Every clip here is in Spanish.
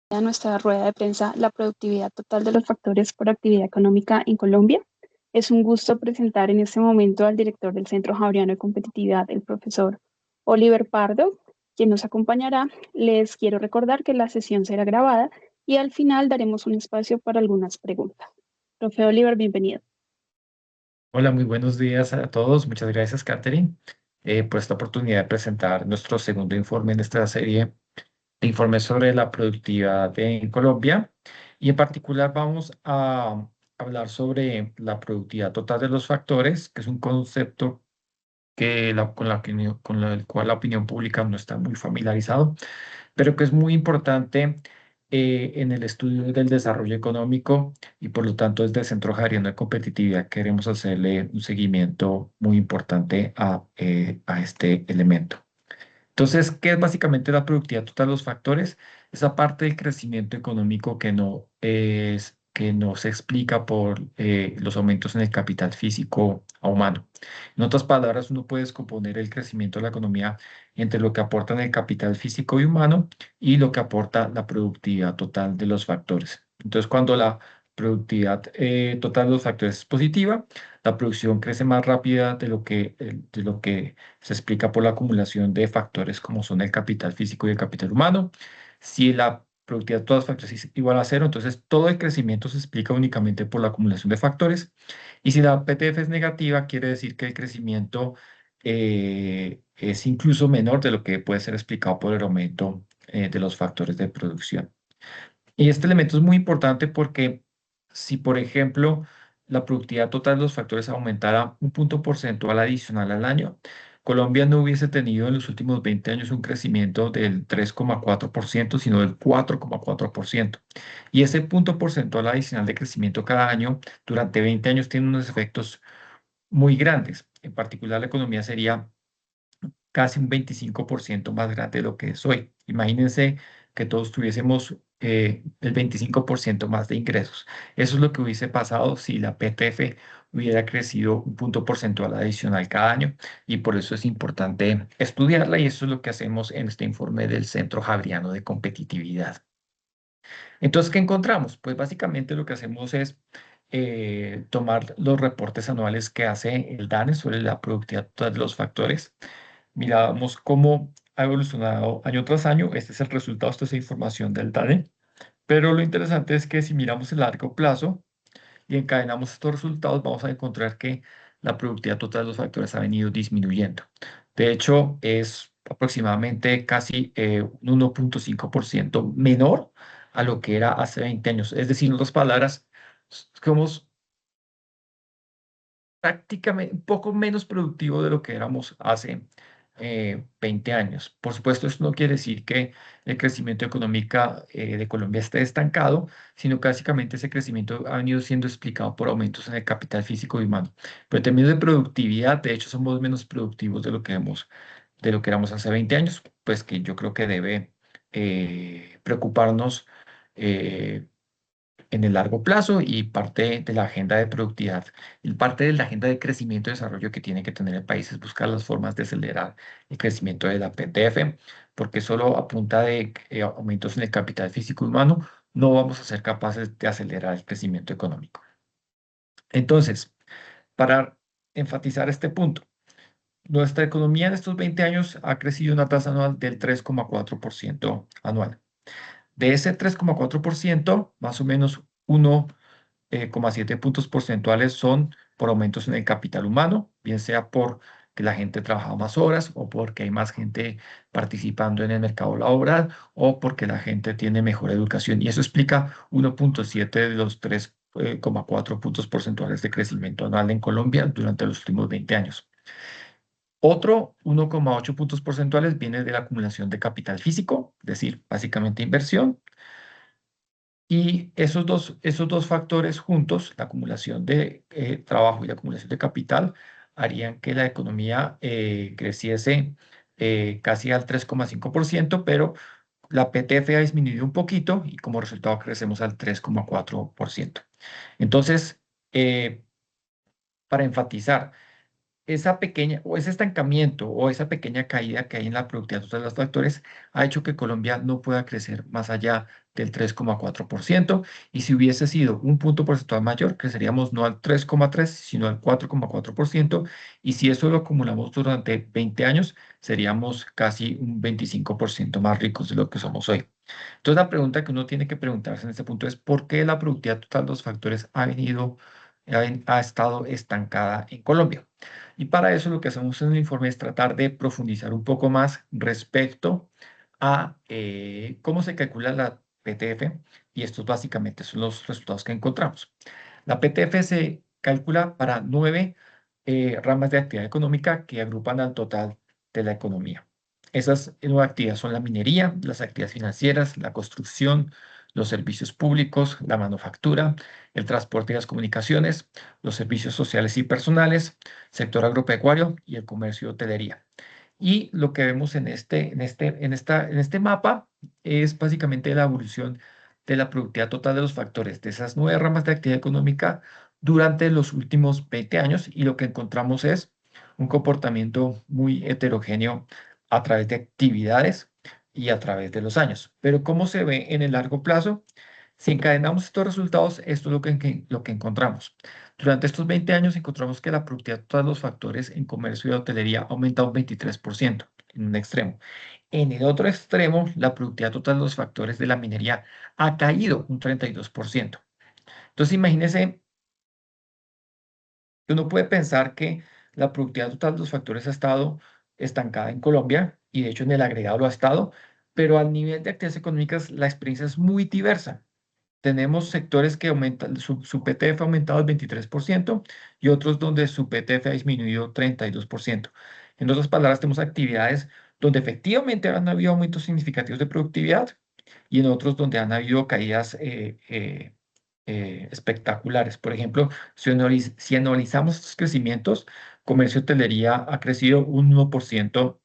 A nuestra rueda de prensa la productividad total de los factores por actividad económica en Colombia. Es un gusto presentar en este momento al director del Centro Javeriano de Competitividad, el profesor Oliver Pardo, quien nos acompañará. Les quiero recordar que la sesión será grabada y al final daremos un espacio para algunas preguntas. Profe Oliver, bienvenido. Hola, muy buenos días a todos. Muchas gracias, Catherine, por esta oportunidad de presentar nuestro segundo informe en esta serie de informes sobre la productividad en Colombia. Y en particular vamos a hablar sobre la productividad total de los factores, que es un concepto con el cual la opinión pública no está muy familiarizado, pero que es muy importante en el estudio del desarrollo económico y por lo tanto desde el Centro Javeriano de Competitividad queremos hacerle un seguimiento muy importante a este elemento. Entonces, ¿qué es básicamente la productividad total de los factores? Esa parte del crecimiento económico que no se explica por los aumentos en el capital físico a humano. En otras palabras, uno puede descomponer el crecimiento de la economía entre lo que aporta en el capital físico y humano y lo que aporta la productividad total de los factores. Entonces, cuando la productividad total de los factores es positiva, la producción crece más rápida de lo que se explica por la acumulación de factores como son el capital físico y el capital humano. Si la productividad de todos los factores es igual a cero, entonces todo el crecimiento se explica únicamente por la acumulación de factores. Y si la PTF es negativa, quiere decir que el crecimiento es incluso menor de lo que puede ser explicado por el aumento de los factores de producción. Y este elemento es muy importante porque si, por ejemplo, la productividad total de los factores aumentara un punto porcentual adicional al año, Colombia no hubiese tenido en los últimos 20 años un crecimiento del 3,4%, sino del 4,4%. Y ese punto porcentual adicional de crecimiento cada año durante 20 años tiene unos efectos muy grandes. En particular, la economía sería casi un 25% más grande de lo que es hoy. Imagínense que todos tuviésemos el 25% más de ingresos. Eso es lo que hubiese pasado si la PTF hubiera crecido un punto porcentual adicional cada año y por eso es importante estudiarla y eso es lo que hacemos en este informe del Centro Javeriano de Competitividad. Entonces, ¿qué encontramos? Pues básicamente lo que hacemos es tomar los reportes anuales que hace el DANE sobre la productividad total de los factores. Miramos cómo ha evolucionado año tras año. Este es el resultado, esta es la información del DANE. Pero lo interesante es que si miramos el largo plazo y encadenamos estos resultados, vamos a encontrar que la productividad total de los factores ha venido disminuyendo. De hecho, es aproximadamente casi un 1,5% menor a lo que era hace 20 años. Es decir, en otras palabras, somos prácticamente un poco menos productivo de lo que éramos hace 20 años. Por supuesto, esto no quiere decir que el crecimiento económico de Colombia esté estancado, sino que básicamente ese crecimiento ha venido siendo explicado por aumentos en el capital físico y humano. Pero en términos de productividad, de hecho, somos menos productivos de lo que éramos hace 20 años, pues que yo creo que debe preocuparnos. eh, en el largo plazo y parte de la agenda de productividad y parte de la agenda de crecimiento y desarrollo que tiene que tener el país es buscar las formas de acelerar el crecimiento de la PTF, porque solo a punta de aumentos en el capital físico y humano no vamos a ser capaces de acelerar el crecimiento económico. Entonces, para enfatizar este punto, nuestra economía en estos 20 años ha crecido una tasa anual del 3,4% anual. De ese 3,4%, más o menos 1,7 puntos porcentuales son por aumentos en el capital humano, bien sea por que la gente trabaja más horas o porque hay más gente participando en el mercado laboral o porque la gente tiene mejor educación. Y eso explica 1,7 de los 3,4 puntos porcentuales de crecimiento anual en Colombia durante los últimos 20 años. Otro 1,8 puntos porcentuales viene de la acumulación de capital físico, es decir, básicamente inversión. Y esos dos factores juntos, la acumulación de trabajo y la acumulación de capital, harían que la economía creciese casi al 3,5%, pero la PTF ha disminuido un poquito y como resultado crecemos al 3,4%. Entonces, para enfatizar, esa pequeña o ese estancamiento o esa pequeña caída que hay en la productividad total de los factores ha hecho que Colombia no pueda crecer más allá del 3,4%, y si hubiese sido un punto porcentual mayor, creceríamos no al 3,3, sino al 4,4%, y si eso lo acumulamos durante 20 años, seríamos casi un 25% más ricos de lo que somos hoy. Entonces la pregunta que uno tiene que preguntarse en este punto es ¿por qué la productividad total de los factores ha estado estancada en Colombia? Y para eso lo que hacemos en el informe es tratar de profundizar un poco más respecto a cómo se calcula la PTF, y estos básicamente son los resultados que encontramos. La PTF se calcula para 9 ramas de actividad económica que agrupan al total de la economía. Esas 9 actividades son la minería, las actividades financieras, la construcción, los servicios públicos, la manufactura, el transporte y las comunicaciones, los servicios sociales y personales, sector agropecuario y el comercio y hotelería. Y lo que vemos en este mapa es básicamente la evolución de la productividad total de los factores de esas 9 ramas de actividad económica durante los últimos 20 años, y lo que encontramos es un comportamiento muy heterogéneo a través de actividades y a través de los años. Pero ¿cómo se ve en el largo plazo? Si encadenamos estos resultados, esto es lo que encontramos. Durante estos 20 años encontramos que la productividad de todos los factores en comercio y hotelería ha aumentado un 23% en un extremo. En el otro extremo, la productividad total de los factores de la minería ha caído un 32%. Entonces, imagínense, uno puede pensar que la productividad total de los factores ha estado estancada en Colombia, y de hecho en el agregado lo ha estado, pero al nivel de actividades económicas la experiencia es muy diversa. Tenemos sectores que aumentan, su PTF ha aumentado el 23%, y otros donde su PTF ha disminuido 32%. En otras palabras, tenemos actividades donde efectivamente han habido aumentos significativos de productividad, y en otros donde han habido caídas espectaculares. Por ejemplo, si analizamos estos crecimientos, comercio y hotelería ha crecido un 1%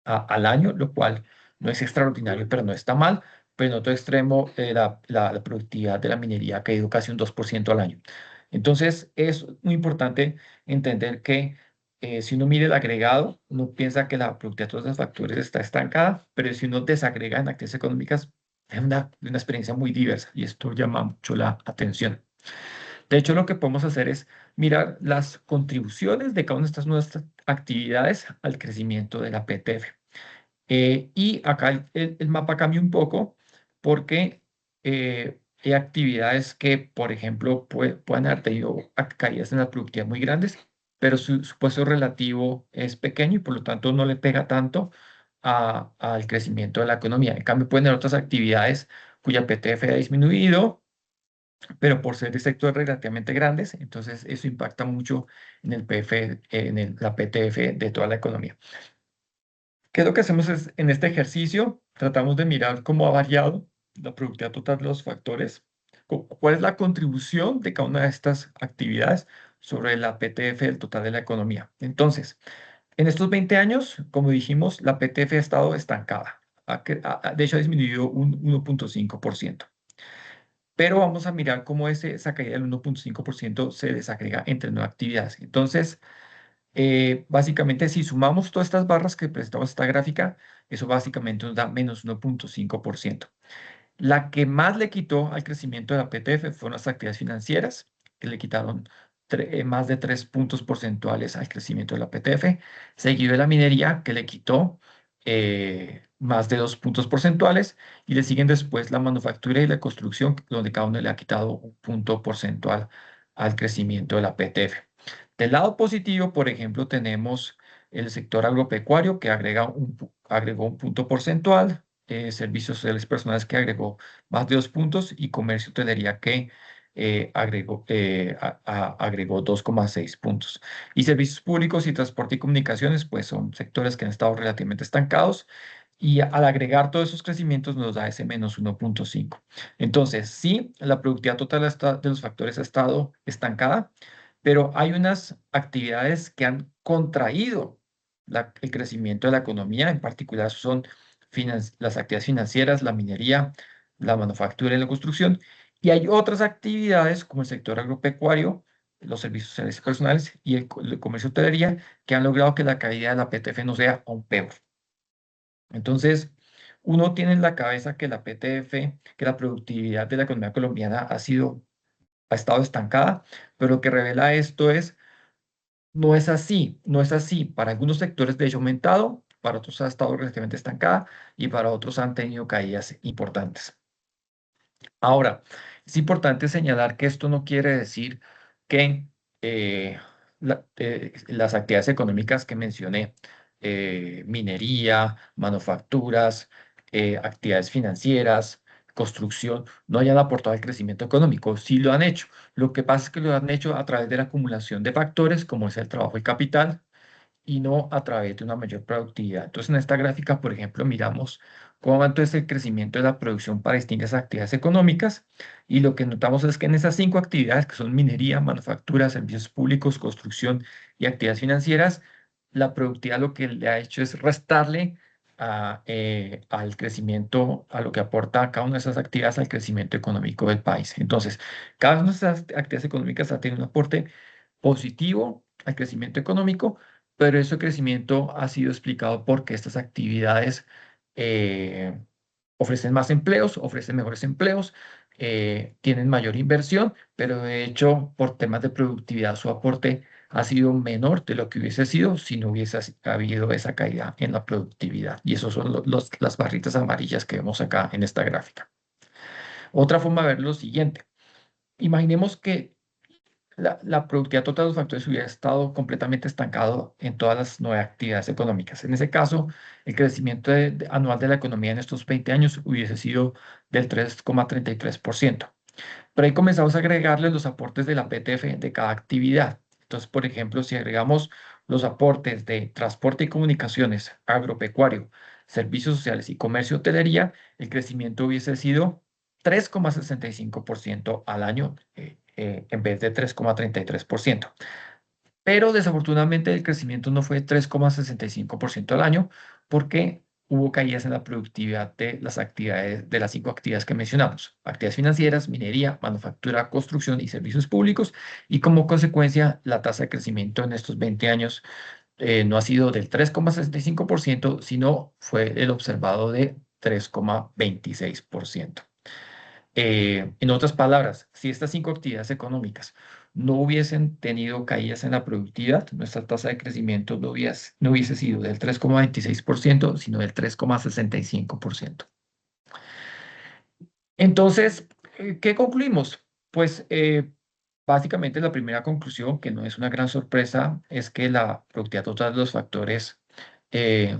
al año, lo cual no es extraordinario, pero no está mal. Pero en otro extremo, la productividad de la minería ha caído casi un 2% al año. Entonces, es muy importante entender que si uno mide el agregado, uno piensa que la productividad de todos los factores está estancada, pero si uno desagrega en actividades económicas, es una experiencia muy diversa, y esto llama mucho la atención. De hecho, lo que podemos hacer es mirar las contribuciones de cada una de estas nuevas actividades al crecimiento de la PTF. Y acá el mapa cambia un poco porque hay actividades que, por ejemplo, pueden haber tenido caídas en la productividad muy grandes, pero su peso relativo es pequeño y por lo tanto no le pega tanto al crecimiento de la economía. En cambio, pueden haber otras actividades cuya PTF ha disminuido, pero por ser de sectores relativamente grandes, entonces eso impacta mucho en el PF, la PTF de toda la economía. ¿Qué es lo que hacemos en este ejercicio? Tratamos de mirar cómo ha variado la productividad total de los factores, cuál es la contribución de cada una de estas actividades sobre la PTF del total de la economía. Entonces, en estos 20 años, como dijimos, la PTF ha estado estancada. De hecho, ha disminuido un 1,5%. Pero vamos a mirar cómo esa caída del 1,5% se desagrega entre nuevas actividades. Entonces, básicamente, si sumamos todas estas barras que presentamos esta gráfica, eso básicamente nos da menos 1,5%. La que más le quitó al crecimiento de la PTF fueron las actividades financieras, que le quitaron más de 3 puntos porcentuales al crecimiento de la PTF, seguido de la minería, que le quitó más de 2 puntos porcentuales, y le siguen después la manufactura y la construcción, donde cada uno le ha quitado un punto porcentual al crecimiento de la PTF. Del lado positivo, por ejemplo, tenemos el sector agropecuario, que agregó un punto porcentual, servicios sociales personales, que agregó más de 2 puntos, y comercio y hotelería, que agregó 2,6 puntos. Y servicios públicos y transporte y comunicaciones, pues son sectores que han estado relativamente estancados, y al agregar todos esos crecimientos nos da ese menos 1,5. Entonces, sí, la productividad total de los factores ha estado estancada, pero hay unas actividades que han contraído el crecimiento de la economía. En particular son las actividades financieras, la minería, la manufactura y la construcción. Y hay otras actividades como el sector agropecuario, los servicios sociales y personales y el comercio hotelería, que han logrado que la caída de la PTF no sea aún peor. Entonces, uno tiene en la cabeza que la PTF, que la productividad de la economía colombiana ha estado estancada, pero lo que revela esto es, no es así, no es así. Para algunos sectores de hecho ha aumentado, para otros ha estado relativamente estancada y para otros han tenido caídas importantes. Ahora, es importante señalar que esto no quiere decir que las actividades económicas que mencioné, minería, manufacturas, actividades financieras, construcción, no hayan aportado al crecimiento económico. Sí lo han hecho. Lo que pasa es que lo han hecho a través de la acumulación de factores, como es el trabajo y capital, y no a través de una mayor productividad. Entonces, en esta gráfica, por ejemplo, miramos cómo va entonces el crecimiento de la producción para distintas actividades económicas y lo que notamos es que en esas cinco actividades, que son minería, manufactura, servicios públicos, construcción y actividades financieras, la productividad lo que le ha hecho es restarle al crecimiento, a lo que aporta cada una de esas actividades al crecimiento económico del país. Entonces, cada una de esas actividades económicas ha tenido un aporte positivo al crecimiento económico, pero ese crecimiento ha sido explicado porque estas actividades eh, ofrecen más empleos, ofrecen mejores empleos, tienen mayor inversión, pero de hecho por temas de productividad su aporte ha sido menor de lo que hubiese sido si no hubiese habido esa caída en la productividad. Y esos son las barritas amarillas que vemos acá en esta gráfica. Otra forma de ver lo siguiente. Imaginemos que la productividad total de los factores hubiera estado completamente estancado en todas las nueve actividades económicas. En ese caso, el crecimiento anual de la economía en estos 20 años hubiese sido del 3,33%. Pero ahí comenzamos a agregarle los aportes de la PTF de cada actividad. Entonces, por ejemplo, si agregamos los aportes de transporte y comunicaciones, agropecuario, servicios sociales y comercio hotelería, el crecimiento hubiese sido 3,65% al año en vez de 3,33%. Pero desafortunadamente el crecimiento no fue 3,65% al año porque hubo caídas en la productividad de las actividades, de las cinco actividades que mencionamos: actividades financieras, minería, manufactura, construcción y servicios públicos. Y como consecuencia, la tasa de crecimiento en estos 20 años no ha sido del 3,65%, sino fue el observado de 3,26%. En otras palabras, si estas cinco actividades económicas no hubiesen tenido caídas en la productividad, nuestra tasa de crecimiento no hubiese sido del 3,26%, sino del 3,65%. Entonces, ¿qué concluimos? Pues básicamente la primera conclusión, que no es una gran sorpresa, es que la productividad total de los factores eh,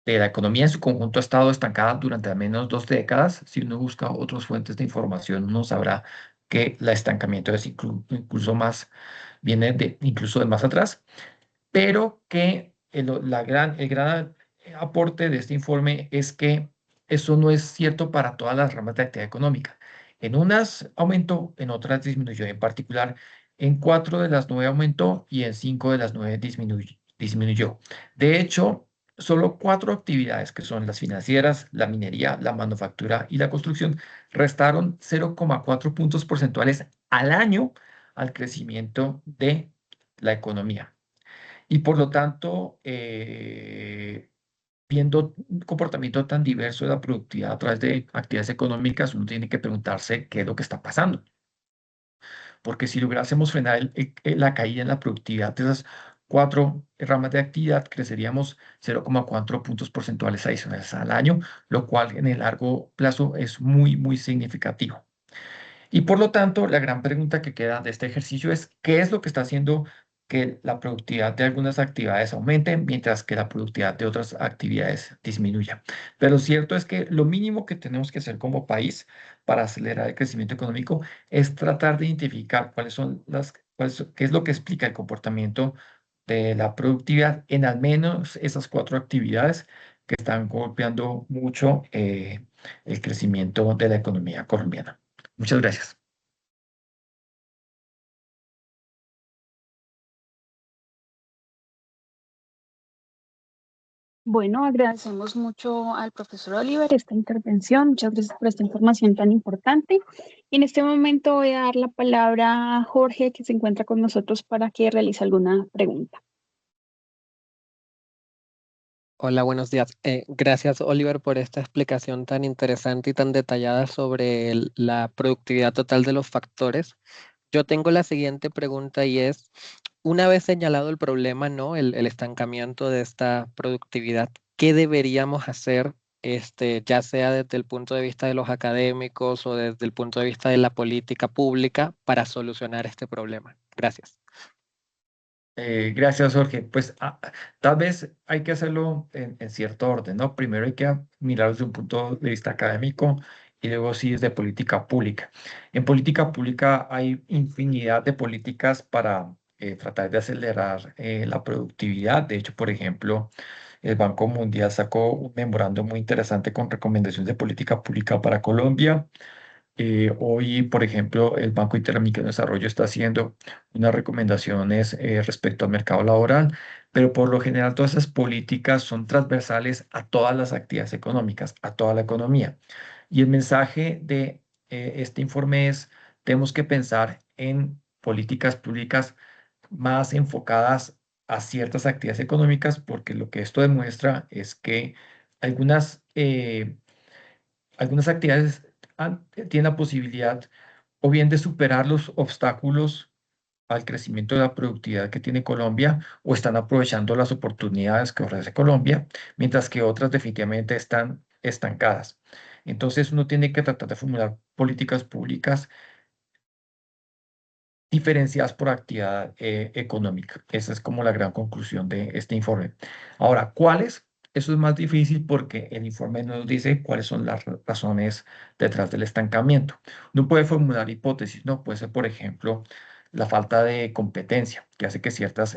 de la economía en su conjunto ha estado estancada durante al menos 2 décadas. Si uno busca otras fuentes de información, uno sabrá que el estancamiento es incluso más, viene incluso de más atrás, pero que el gran aporte de este informe es que eso no es cierto para todas las ramas de actividad económica. En unas aumentó, en otras disminuyó. En particular, en 4 de las 9 aumentó y en 5 de las 9 disminuyó. De hecho, solo 4 actividades, que son las financieras, la minería, la manufactura y la construcción, restaron 0,4 puntos porcentuales al año al crecimiento de la economía. Y por lo tanto, viendo un comportamiento tan diverso de la productividad a través de actividades económicas, uno tiene que preguntarse qué es lo que está pasando. Porque si lográsemos frenar la caída en la productividad de esas 4 ramas de actividad, creceríamos 0,4 puntos porcentuales adicionales al año, lo cual en el largo plazo es muy, muy significativo. Y por lo tanto, la gran pregunta que queda de este ejercicio es: ¿qué es lo que está haciendo que la productividad de algunas actividades aumente mientras que la productividad de otras actividades disminuya? Pero lo cierto es que lo mínimo que tenemos que hacer como país para acelerar el crecimiento económico es tratar de identificar qué es lo que explica el comportamiento de la productividad en al menos esas 4 actividades que están golpeando mucho el crecimiento de la economía colombiana. Muchas gracias. Bueno, agradecemos mucho al profesor Oliver esta intervención. Muchas gracias por esta información tan importante. Y en este momento voy a dar la palabra a Jorge, que se encuentra con nosotros para que realice alguna pregunta. Hola, buenos días. Gracias, Oliver, por esta explicación tan interesante y tan detallada sobre la productividad total de los factores. Yo tengo la siguiente pregunta y es, una vez señalado el problema, ¿no? El estancamiento de esta productividad, ¿qué deberíamos hacer, ya sea desde el punto de vista de los académicos o desde el punto de vista de la política pública para solucionar este problema? Gracias. Gracias, Jorge. Pues tal vez hay que hacerlo en cierto orden, ¿no? Primero hay que mirar desde un punto de vista académico y luego sí desde política pública. En política pública hay infinidad de políticas para tratar de acelerar la productividad. De hecho, por ejemplo, el Banco Mundial sacó un memorando muy interesante con recomendaciones de política pública para Colombia. Hoy, por ejemplo, el Banco Interamericano de Desarrollo está haciendo unas recomendaciones respecto al mercado laboral, pero por lo general todas esas políticas son transversales a todas las actividades económicas, a toda la economía. Y el mensaje de este informe es, tenemos que pensar en políticas públicas más enfocadas a ciertas actividades económicas, porque lo que esto demuestra es que algunas... algunas actividades tienen la posibilidad o bien de superar los obstáculos al crecimiento de la productividad que tiene Colombia o están aprovechando las oportunidades que ofrece Colombia, mientras que otras definitivamente están estancadas. Entonces uno tiene que tratar de formular políticas públicas diferenciadas por actividad económica. Esa es como la gran conclusión de este informe. Ahora, ¿cuáles? Eso es más difícil porque el informe no nos dice cuáles son las razones detrás del estancamiento. No puede formular hipótesis, ¿no? Puede ser, por ejemplo, la falta de competencia, que hace que ciertas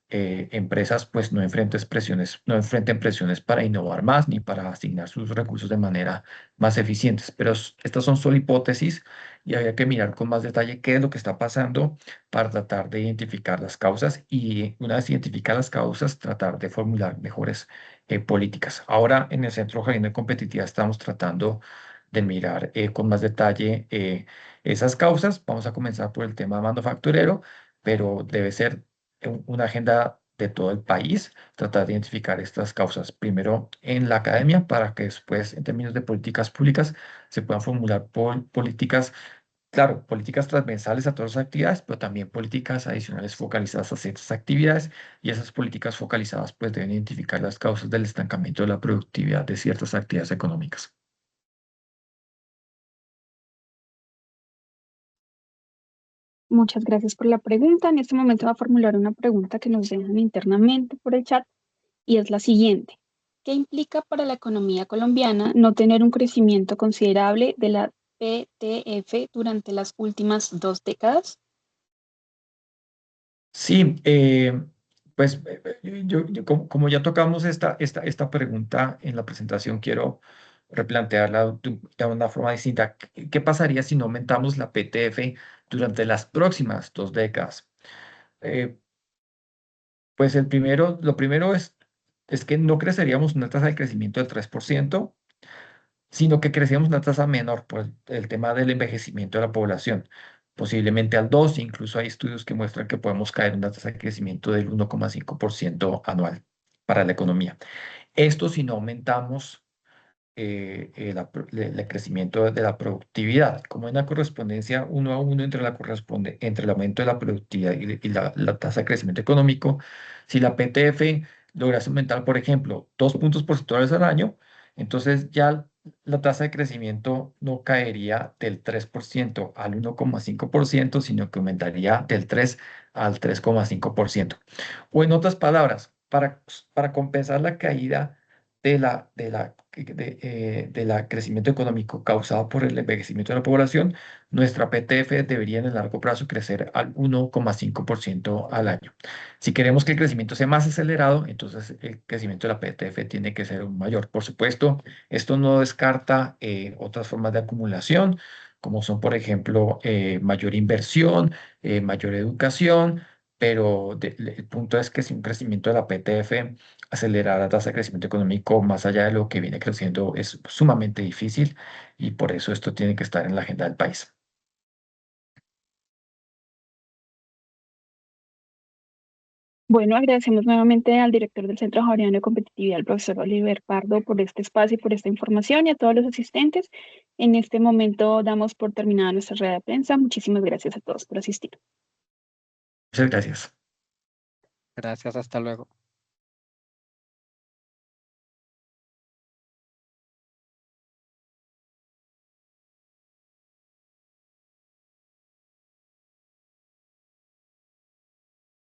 empresas pues no enfrenten presiones para innovar más ni para asignar sus recursos de manera más eficientes. Pero estas son solo hipótesis y había que mirar con más detalle qué es lo que está pasando para tratar de identificar las causas y una vez identificar las causas, tratar de formular mejores políticas. Ahora en el Centro Jardín de Competitividad estamos tratando de mirar con más detalle esas causas. Vamos a comenzar por el tema manufacturero, pero debe ser una agenda de todo el país, tratar de identificar estas causas primero en la academia para que después, en términos de políticas públicas, se puedan formular políticas. Claro, políticas transversales a todas las actividades, pero también políticas adicionales focalizadas a ciertas actividades y esas políticas focalizadas pues deben identificar las causas del estancamiento de la productividad de ciertas actividades económicas. Muchas gracias por la pregunta. En este momento va a formular una pregunta que nos dejan internamente por el chat y es la siguiente. ¿Qué implica para la economía colombiana no tener un crecimiento considerable de la PTF durante las últimas 2 décadas? Sí, pues como ya tocamos esta pregunta en la presentación, quiero replantearla de una forma distinta. ¿Qué pasaría si no aumentamos la PTF durante las próximas 2 décadas? Eh, Pues lo primero es que no creceríamos una tasa de crecimiento del 3%, sino que creceríamos una tasa menor por el tema del envejecimiento de la población, posiblemente al 2, incluso hay estudios que muestran que podemos caer en una tasa de crecimiento del 1,5% anual para la economía. Esto si no aumentamos el crecimiento de la productividad, como hay una correspondencia uno a uno entre el aumento de la productividad y la tasa de crecimiento económico. Si la PTF lograse aumentar, por ejemplo, 2 puntos porcentuales al año, entonces ya la tasa de crecimiento no caería del 3% al 1,5%, sino que aumentaría del 3 al 3,5%. O en otras palabras, para compensar la caída de la crecimiento económico causado por el envejecimiento de la población, nuestra PTF debería en el largo plazo crecer al 1,5% al año. Si queremos que el crecimiento sea más acelerado, entonces el crecimiento de la PTF tiene que ser mayor. Por supuesto, esto no descarta otras formas de acumulación, como son, por ejemplo, mayor inversión, mayor educación, pero el punto es que si un crecimiento de la PTF acelerar la tasa de crecimiento económico más allá de lo que viene creciendo es sumamente difícil y por eso esto tiene que estar en la agenda del país. Bueno, agradecemos nuevamente al director del Centro Javeriano de Competitividad, el profesor Oliver Pardo, por este espacio y por esta información y a todos los asistentes. En este momento damos por terminada nuestra rueda de prensa. Muchísimas gracias a todos por asistir. Muchas gracias. Gracias, hasta luego.